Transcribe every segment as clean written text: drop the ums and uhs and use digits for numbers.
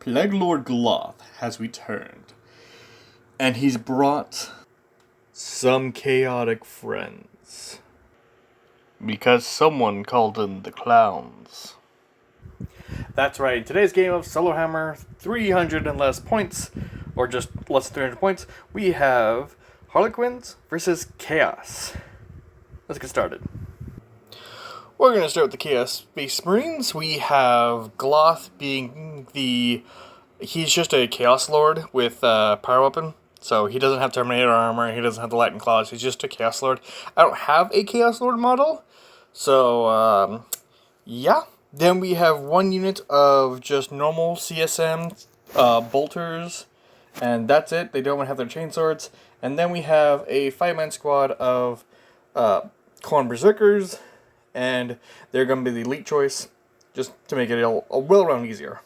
Plague Lord Gloth has returned, and he's brought some chaotic friends. Because someone called in the clowns. That's right, in today's game of SoloHammer, 300 and less points, or just less than 300 points, we have Harlequins versus Chaos. Let's get started. We're going to start with the Chaos Space Marines. We have Gloth being he's just a Chaos Lord with power weapon. So he doesn't have Terminator armor, he doesn't have the Lightning Claws, he's just a Chaos Lord. I don't have a Chaos Lord model, so yeah. Then we have one unit of just normal CSM bolters, and that's it. They don't have their chainswords. And then we have a 5-man squad of Clone Berserkers, and they're going to be the elite choice, just to make it a well-round easier.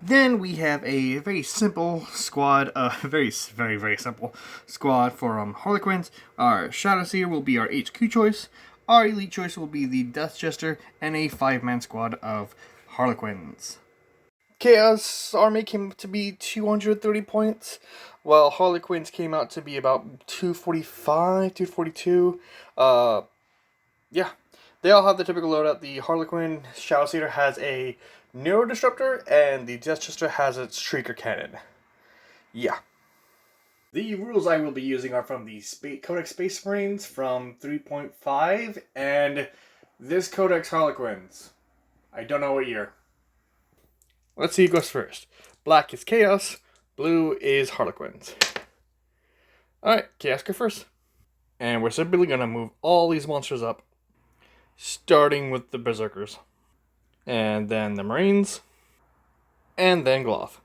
Then we have a very simple squad, very simple squad for Harlequins. Our Shadow Seer will be our HQ choice. Our elite choice will be the Death Jester, and a 5-man squad of Harlequins. Chaos Army came to be 230 points, while Harlequins came out to be about 245, 242. Yeah. They all have the typical loadout. The Harlequin Shadow Seer has a Neuro Disruptor, and the Death Jester has its Shrieker Cannon. Yeah. The rules I will be using are from the Codex Space Marines from 3.5, and this Codex Harlequins. I don't know what year. Let's see who goes first. Black is Chaos, blue is Harlequins. Alright, Chaos go first. And we're simply going to move all these monsters up, starting with the Berserkers. And then the Marines. And then Gloth.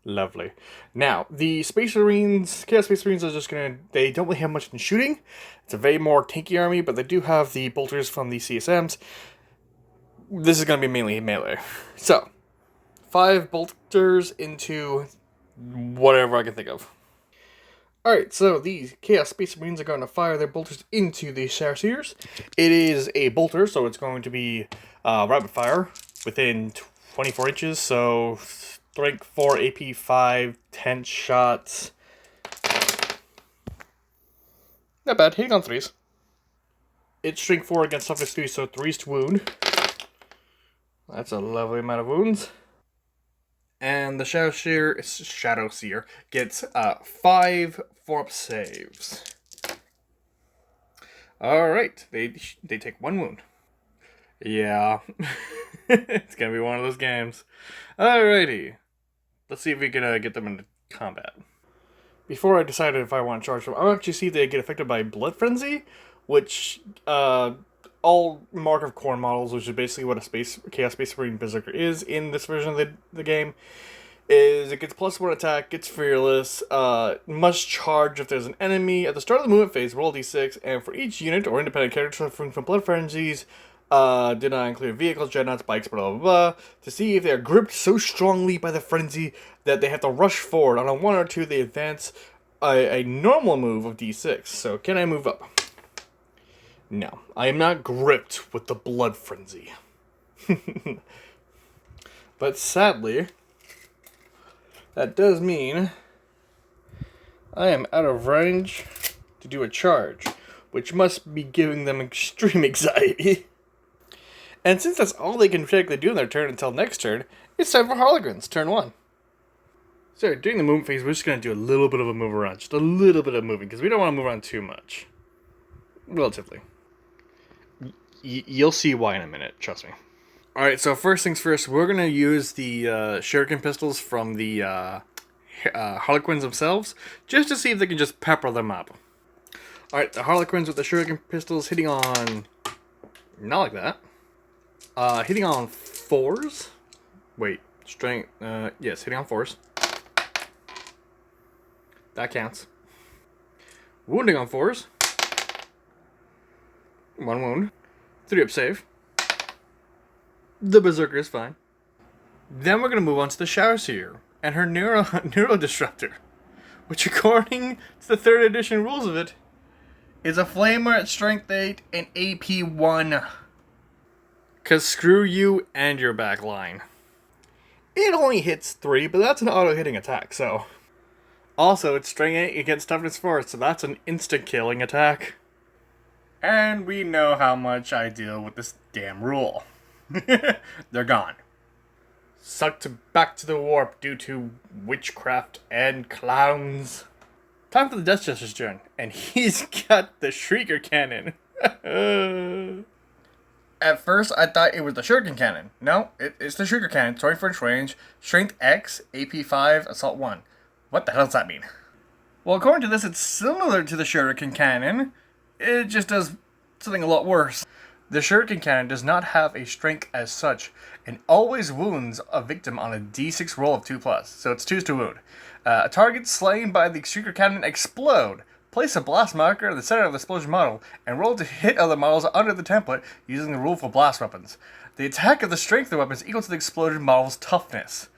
Lovely. Now, the Space Marines, Chaos Space Marines are just they don't really have much in shooting. It's a very more tanky army, but they do have the bolters from the CSMs. This is going to be mainly melee. So, 5 bolters into whatever I can think of. Alright, so these Chaos Space Marines are going to fire their bolters into the Shadow Seers. It is a bolter, so it's going to be rapid fire within 24 inches, so strength 4, AP 5, 10 shots. Not bad, hitting on 3s. It's strength 4 against toughness 3, so 3s to wound. That's a lovely amount of wounds. And the Shadow Seer gets 5 4-up saves. Alright, they take 1 wound. Yeah, it's gonna be one of those games. Alrighty, let's see if we can get them into combat. Before I decided if I want to charge them, I'll actually see if they get affected by Blood Frenzy, which all Mark of Khorne models, which is basically what a Chaos Space Marine Berserker is in this version of the game, is it gets +1 attack, gets fearless, must charge if there's an enemy. At the start of the movement phase, roll d6, and for each unit or independent character suffering from Blood Frenzies, did not include vehicles, dreadnoughts, bikes, blah blah blah, to see if they are gripped so strongly by the frenzy that they have to rush forward. On a 1 or 2, they advance a normal move of d6. So can I move up? No, I am not gripped with the Blood Frenzy. But sadly, that does mean I am out of range to do a charge, which must be giving them extreme anxiety. And since that's all they can technically do in their turn until next turn, it's time for Harlequins, turn 1. So during the movement phase, we're just going to do a little bit of a move around, just a little bit of moving, because we don't want to move around too much. Relatively. You'll see why in a minute, trust me. Alright, so first things first, we're going to use the shuriken pistols from the Harlequins themselves, just to see if they can just pepper them up. Alright, the Harlequins with the shuriken pistols hitting on... not like that. Hitting on 4s. Wait, strength, yes, hitting on 4s. That counts. Wounding on 4s. 1 wound. 3-up save. The Berserker is fine. Then we're going to move on to the Shadow Seer and her Neuro Disruptor, which according to the 3rd edition rules of it, is a Flamer at Strength 8 and AP 1. Cause screw you and your back line. It only hits 3, but that's an auto-hitting attack, so... Also, it's strength 8 against toughness 4, so that's an insta-killing attack. And we know how much I deal with this damn rule. They're gone. Sucked back to the warp due to witchcraft and clowns. Time for the Death Jester's turn, and he's got the Shrieker Cannon. At first, I thought it was the Shuriken Cannon. No, it's the Shrieker Cannon, 24 inch range, Strength X, AP 5, Assault 1. What the hell does that mean? Well, according to this, it's similar to the Shuriken Cannon. It just does something a lot worse. The Shuriken Cannon does not have a strength as such, and always wounds a victim on a d6 roll of 2+, so it's 2s to wound. A target slain by the Shrieker Cannon explode. Place a blast marker in the center of the explosion model, and roll to hit other models under the template using the rule for blast weapons. The attack of the strength of the weapon is equal to the exploded model's toughness.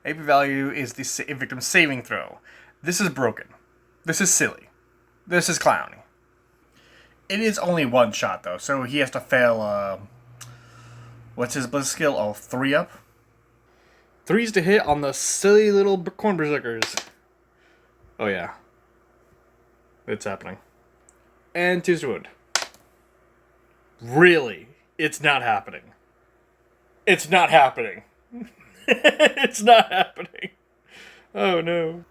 AP value is the victim's saving throw. This is broken. This is silly. This is clowny. It is only one shot, though, so he has to fail, what's his Blizz skill? Oh, 3 up? 3's to hit on the silly little corn berserkers. Oh, yeah. It's happening. And 2's to wound. Really? It's not happening. It's not happening. It's not happening. Oh, no.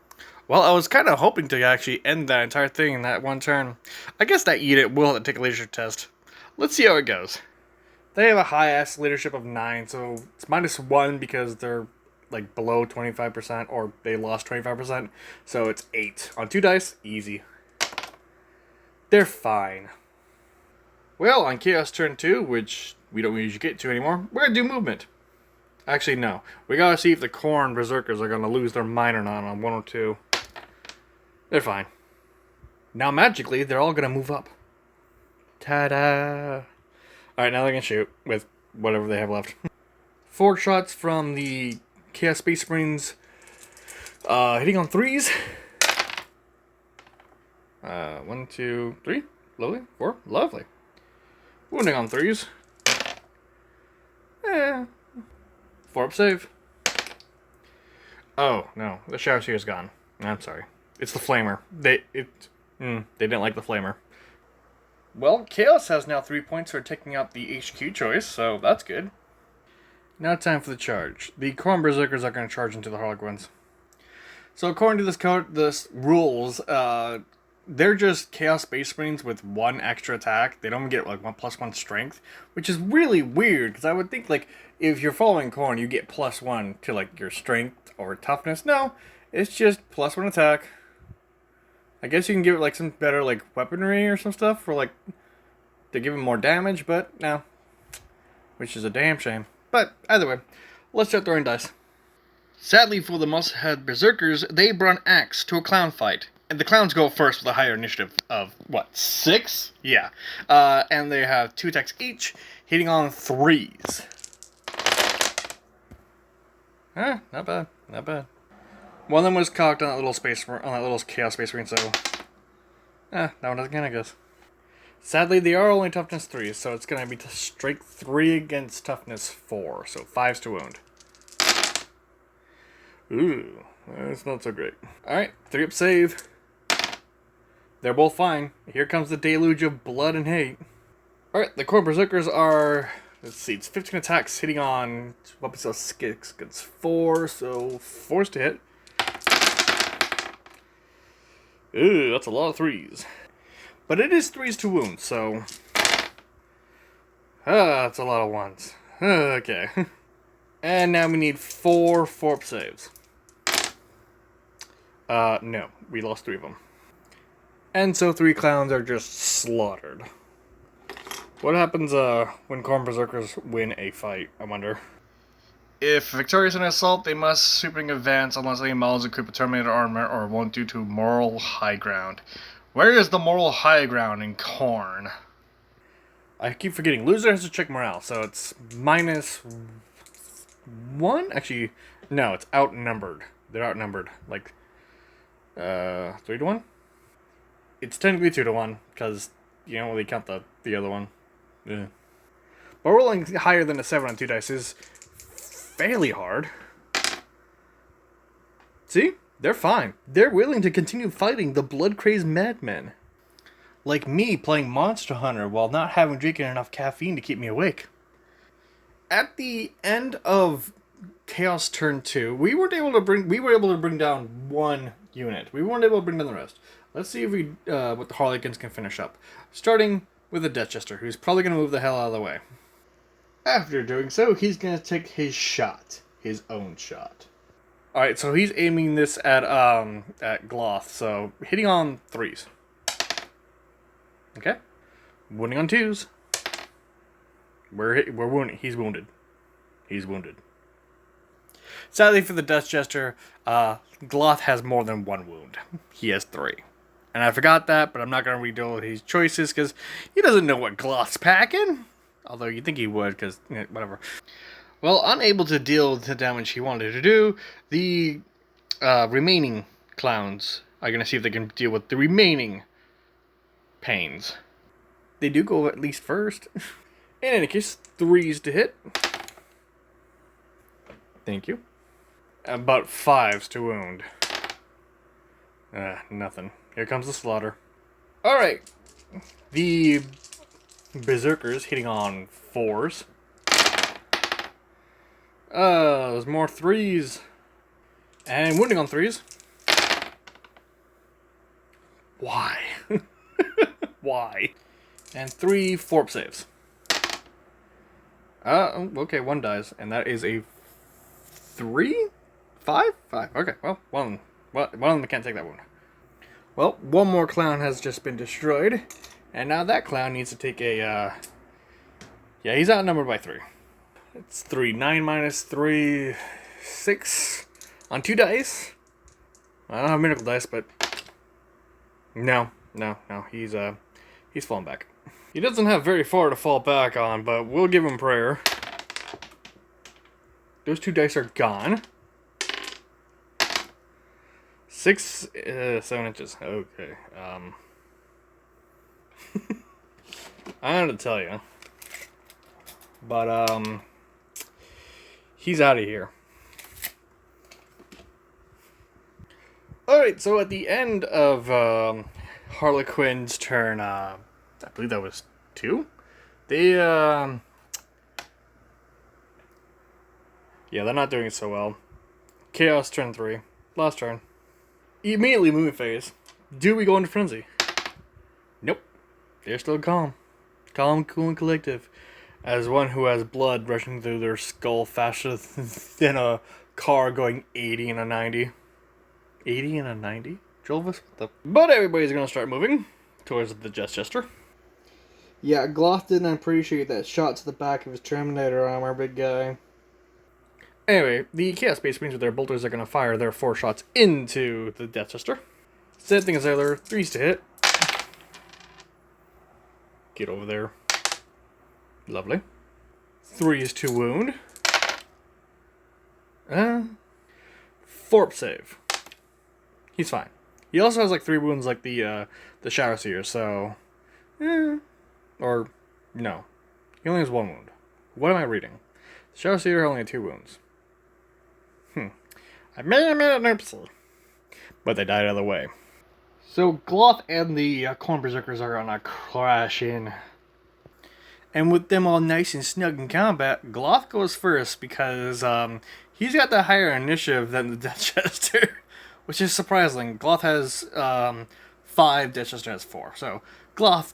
Well, I was kind of hoping to actually end that entire thing in that one turn. I guess that unit will have to take a leadership test. Let's see how it goes. They have a high-ass leadership of 9, so it's -1 because they're like below 25%, or they lost 25%. So it's 8. On 2 dice, easy. They're fine. Well, on Chaos turn 2, which we don't usually get to anymore, we're going to do movement. Actually, no. We got to see if the Corn Berserkers are going to lose their mind or not on 102. They're fine. Now, magically, they're all going to move up. Ta-da! Alright, now they can shoot with whatever they have left. 4 shots from the Chaos Space Marines. Hitting on 3s. 1, 2, 3. Lovely. 4. Lovely. Wounding on 3s. 4 up save. Oh, no. The Shadow Seer is gone. I'm sorry. It's the Flamer. They didn't like the Flamer. Well, Chaos has now 3 points for taking out the HQ choice, so that's good. Now time for the charge. The Corn Berserkers are going to charge into the Harlequins. So according to this rules, they're just Chaos Space Marines with 1 extra attack. They don't get like 1+1 strength, which is really weird, because I would think like if you're following Corn, you get +1 to like your strength or toughness. No, it's just +1 attack. I guess you can give it like some better like weaponry or some stuff for like to give it more damage, but no. Which is a damn shame. But either way, let's start throwing dice. Sadly for the Musclehead Berserkers, they brought an axe to a clown fight. And the clowns go first with a higher initiative of, what, 6? Yeah. And they have 2 attacks each, hitting on 3s. Not bad. Not bad. One of them was cocked on that little Chaos Space Marine, so... that one doesn't count, I guess. Sadly, they are only toughness 3, so it's going to be strength 3 against toughness 4, so 5s to wound. Ooh, that's not so great. Alright, 3 up save. They're both fine. Here comes the deluge of blood and hate. Alright, the Corn Berserkers are... Let's see, it's 15 attacks hitting on... Weapon skill 6 against 4, so 4s to hit. Ooh, that's a lot of 3s. But it is 3s to wound, so... that's a lot of 1s. Okay. And now we need 4 4-up saves. No. We lost 3 of them. And so 3 clowns are just slaughtered. What happens when Corn Berserkers win a fight, I wonder? If victorious in an assault, they must sweeping advance unless any models equip a Terminator armor or won't due to moral high ground. Where is the moral high ground in Corn? I keep forgetting. Loser has to check morale, so it's -1? Actually, no, it's outnumbered. They're outnumbered. Like, 3 to 1? It's technically 2 to 1, because you don't really count the other one. Yeah. But rolling higher than a 7 on 2 dice is fairly hard. See? They're fine. They're willing to continue fighting the blood-crazed madmen. Like me playing Monster Hunter while not having drinking enough caffeine to keep me awake. At the end of Chaos turn 2, we were able to bring down 1 unit. We weren't able to bring down the rest. Let's see if we what the Harlequins can finish up. Starting with the Death Jester, who's probably going to move the hell out of the way. After doing so, he's going to take his shot. His own shot. Alright, so he's aiming this at Gloth, so hitting on 3s. Okay. Wounding on 2s. We're wounded. He's wounded. He's wounded. Sadly for the Death Jester, Gloth has more than 1 wound. He has 3. And I forgot that, but I'm not going to redo his choices because he doesn't know what Gloth's packing. Although you'd think he would, because, whatever. Well, unable to deal the damage he wanted to do, the remaining clowns are going to see if they can deal with the remaining pains. They do go at least first. In any case, 3s to hit. Thank you. About 5s to wound. Nothing. Here comes the slaughter. Alright. The Berserkers hitting on 4s. There's more 3s. And wounding on 3s. Why? Why? And 3 forp saves. Okay, 1 dies. And that is a 3? 5? 5. Okay, well, one of them can't take that wound. Well, 1 more clown has just been destroyed. And now that clown needs to take a, yeah, he's outnumbered by 3. It's 3. 9 minus 3, 6 on 2 dice. I don't have miracle dice, but no, he's falling back. He doesn't have very far to fall back on, but we'll give him prayer. Those 2 dice are gone. 6, 7 inches. Okay. I don't know to tell you, but he's out of here. Alright, so at the end of Harlequin's turn, I believe that was 2? They, yeah, they're not doing so well. Chaos turn 3. Last turn. Immediately moving phase. Do we go into frenzy? Nope. They're still calm. Calm, cool, and collective. As one who has blood rushing through their skull faster than a car going 80 and a 90. 80 and a 90? Jolvis? But everybody's gonna start moving towards the Death Jester. Yeah, Gloth didn't appreciate that shot to the back of his Terminator armor, big guy. Anyway, the Chaos Space Marines with their bolters are going to fire their 4 shots into the Death Jester. Same thing as earlier, 3s to hit. Get over there. Lovely. 3s to wound. Forp save. He's fine. He also has like 3 wounds like the Shadow Seer, so... Or, no. He only has 1 wound. What am I reading? The Shadow Seer only had 2 wounds. I may have made an oopsie. But they died out of the way. So Gloth and the Corn Berserkers are gonna crash in. And with them all nice and snug in combat, Gloth goes first because he's got the higher initiative than the Death Jester. Which is surprising. Gloth has 5, Death Jester has 4. So Gloth,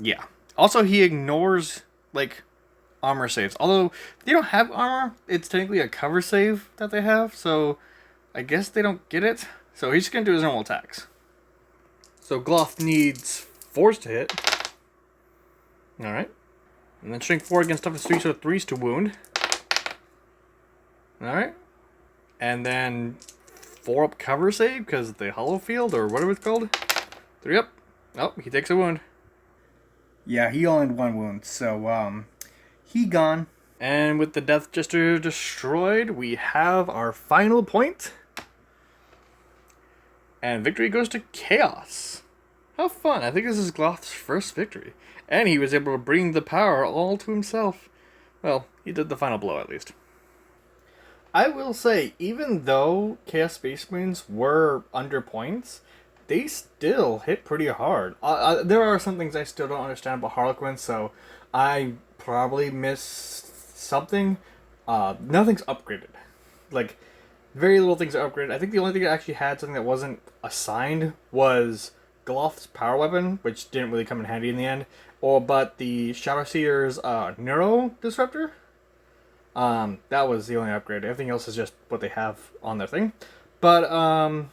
yeah. Also, he ignores, like, armor saves. Although, they don't have armor, it's technically a cover save that they have, so I guess they don't get it. So he's just going to do his normal attacks. So Gloth needs 4s to hit. Alright. And then shrink 4 against toughness 3, so 3s to wound. Alright. And then 4 up cover save, because the hollow field, or whatever it's called. 3 up. Oh, he takes a wound. Yeah, he only had 1 wound, so, he gone. And with the Death Jester destroyed, we have our final point. And victory goes to Chaos. How fun. I think this is Gloth's first victory. And he was able to bring the power all to himself. Well, he did the final blow, at least. I will say, even though Chaos Space Marines were under points, they still hit pretty hard. There are some things I still don't understand about Harlequins, so I probably missed something. Nothing's upgraded. Like, very little things are upgraded. I think the only thing that actually had something that wasn't assigned was Goloth's power weapon, which didn't really come in handy in the end. But the Shadow Seer's Neuro Disruptor, that was the only upgrade. Everything else is just what they have on their thing. But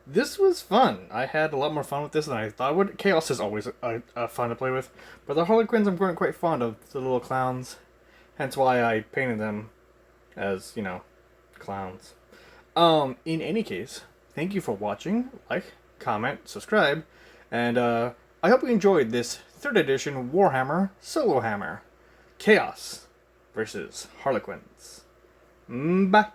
this was fun. I had a lot more fun with this than I thought I would. Chaos is always fun to play with, but the Harlequins I'm growing quite fond of, the little clowns. Hence why I painted them as, you know, clowns. In any case, thank you for watching. Like, comment, subscribe, and I hope you enjoyed this 3rd edition Warhammer SoloHammer. Chaos versus Harlequins. Bye.